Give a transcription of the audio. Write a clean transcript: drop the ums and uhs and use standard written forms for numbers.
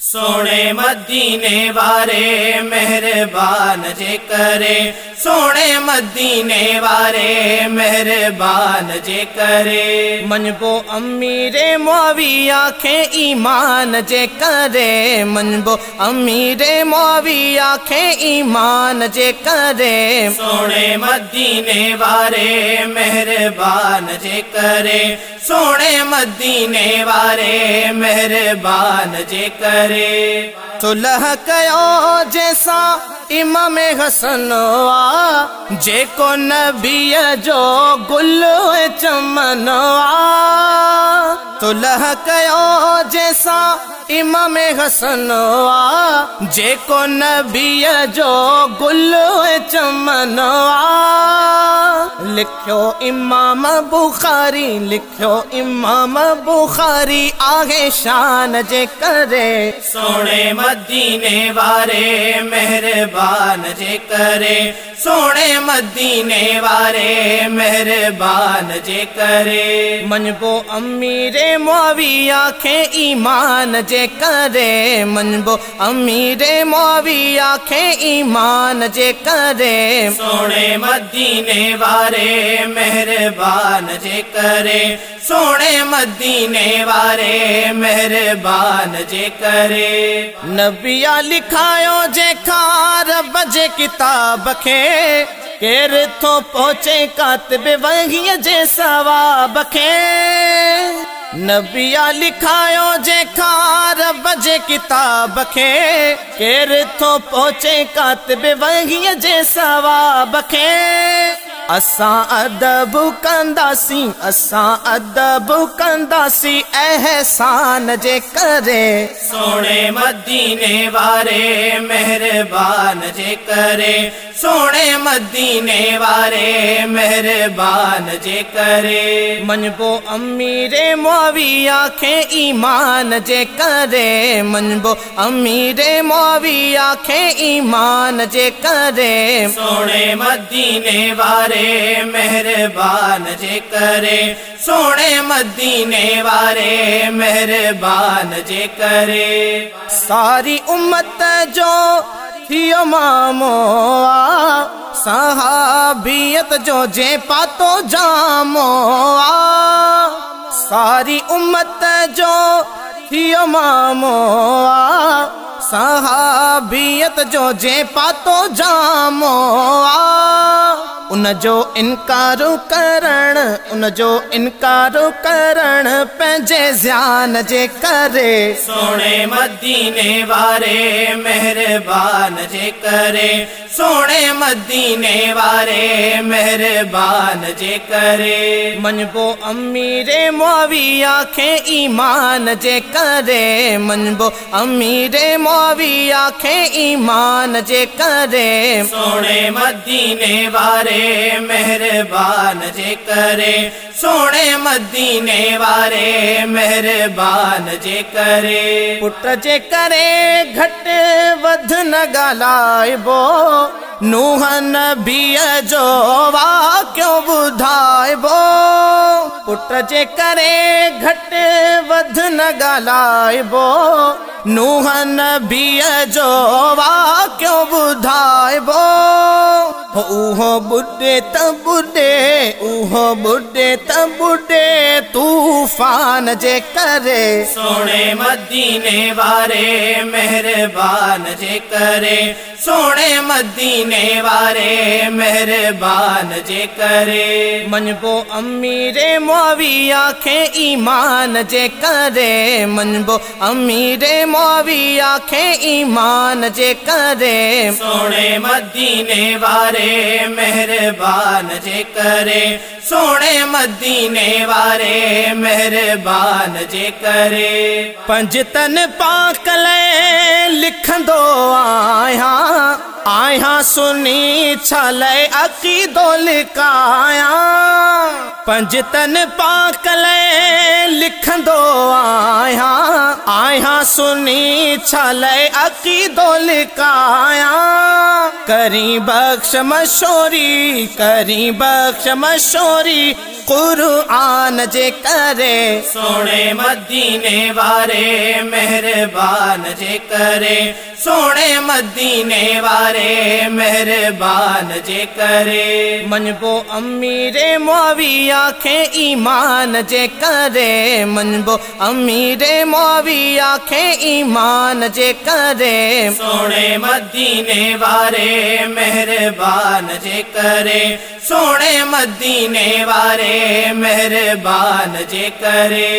सोने मदीने वारे मेहरबान जे करे, सोने मदीने वारे मेहरबान जे करे। मनबो अमीरे मुआविया खे ईमान जे करे, मनबो अमीरे मुआविया खे ईमान जे करे। सोने मदीने वारे मेहरबान जे करे, सोने मदीने वारे मेहरबान जे करे। सुलह कयो जैसा इमाम हसन आ, जेको नबीअ जो गुल चमन आ। सुलह कयो जैसा इमाम हसन आ, जेको नबीअ जो गुल चमन आ। लिखियो इमाम बुखारी, लिखियो इमाम बुखारी आहे शान जे करे। सोने मदीने वारे मेहरबान जे करे, सोने मदीने वारे मेहरबान जे करे। मनबो अमीरे मुआविया खे ईमान जे करे, मनबो अमीरे मुआविया खे ईमान जे करे। सोने मदीने वारे मेहरबान जे करे, सोने मदीने वारे मेहरबान जे करे। नबिया लिखायो जे रब जे किताब खे, केर थो पहुचे कातिब वहीअ जे सवाब खे। नबिया लिखायो जे रब जे किताब खे, केर थो पहुचे कातिब वहीअ जे सवाब खे। असां अदब कंदासी, असां अदब कंदासी एहसान जे करे। सोने मदीने वारे मेहरबान जे करे, सोने मदीने वारे मेहरबान जे करे। मनबो अमीरे मुआविया खे ईमान जे करे, मनबो अमीरे मुआविया खे ईमान जे करे। सोने मदीने वारे मेहरबान जे करे, सोने मदीने वारे मेहरबान जे करे। सारी उम्मत जो थियो मामो आ, सहाबियत जो जे पातो जामो आ। सारी उम्मत जो थियो मामो आ, सहाबियत जो जे पातो जामो आ। उनजो इनकार करण, उनजो इनकार करण पंहिंजे ज़्यान जे करे। सोने मदीने वारे मेहरबान जे करे, सोने मदीने वारे मेहरबान जे करे। मनबो अमीरे मुआविया खे ईमान जे करे, मनबो अमीरे मुआविया खे ईमान जे करे। सोने मदीने वारे मेहरबान जे करे, सोने मदीने वारे मेहरबान जे करे। पुट जे करे घट वध न ॻाल्हाइबो, नूह नबीअ जो वाक़ियो ॿुधाइबो। पुट जे करे घट वध न ॻाल्हाइबो, नूह नबीअ जो वाक़ियो ॿुधाइबो। उहो बुॾे त बुॾे, उहो बुॾे त बुॾे तूफ़ान जे करे। सोने मदीने वारे मेहरबान जे करे, सोने मदीने वारे मेहरबान जे करे। मनबो अमीरे मुआविया खे ईमान जे करे, मनबो अमीरे मुआविया खे ईमान जे करे। सोने मदीने वारे मेहरबान जे करे, सोने मदीने वारे मेहरबान जे करे। पंजतन पाकले लिखंदो आहियां, आहियां सुनी छले अक़ीदो लिकायां। पंजतन पाकले लिखंदो आहियां, आया सुनी छले अकीदो लिकाया करी बख्श मशोरी करी बख्श मशोरी कुरआन जे करे सोने मदीने वारे मेहरबान जे करे सोने मदीने वारे मेहरबान जे करे मनबो अमीरे मुआविया के ईमान जे करे मनबो अमीरे मुआविया के ईमान जे करे सोने मदीने वारे मेहरबान जे करे सोने मदीने वारे मेहरबान जे करे।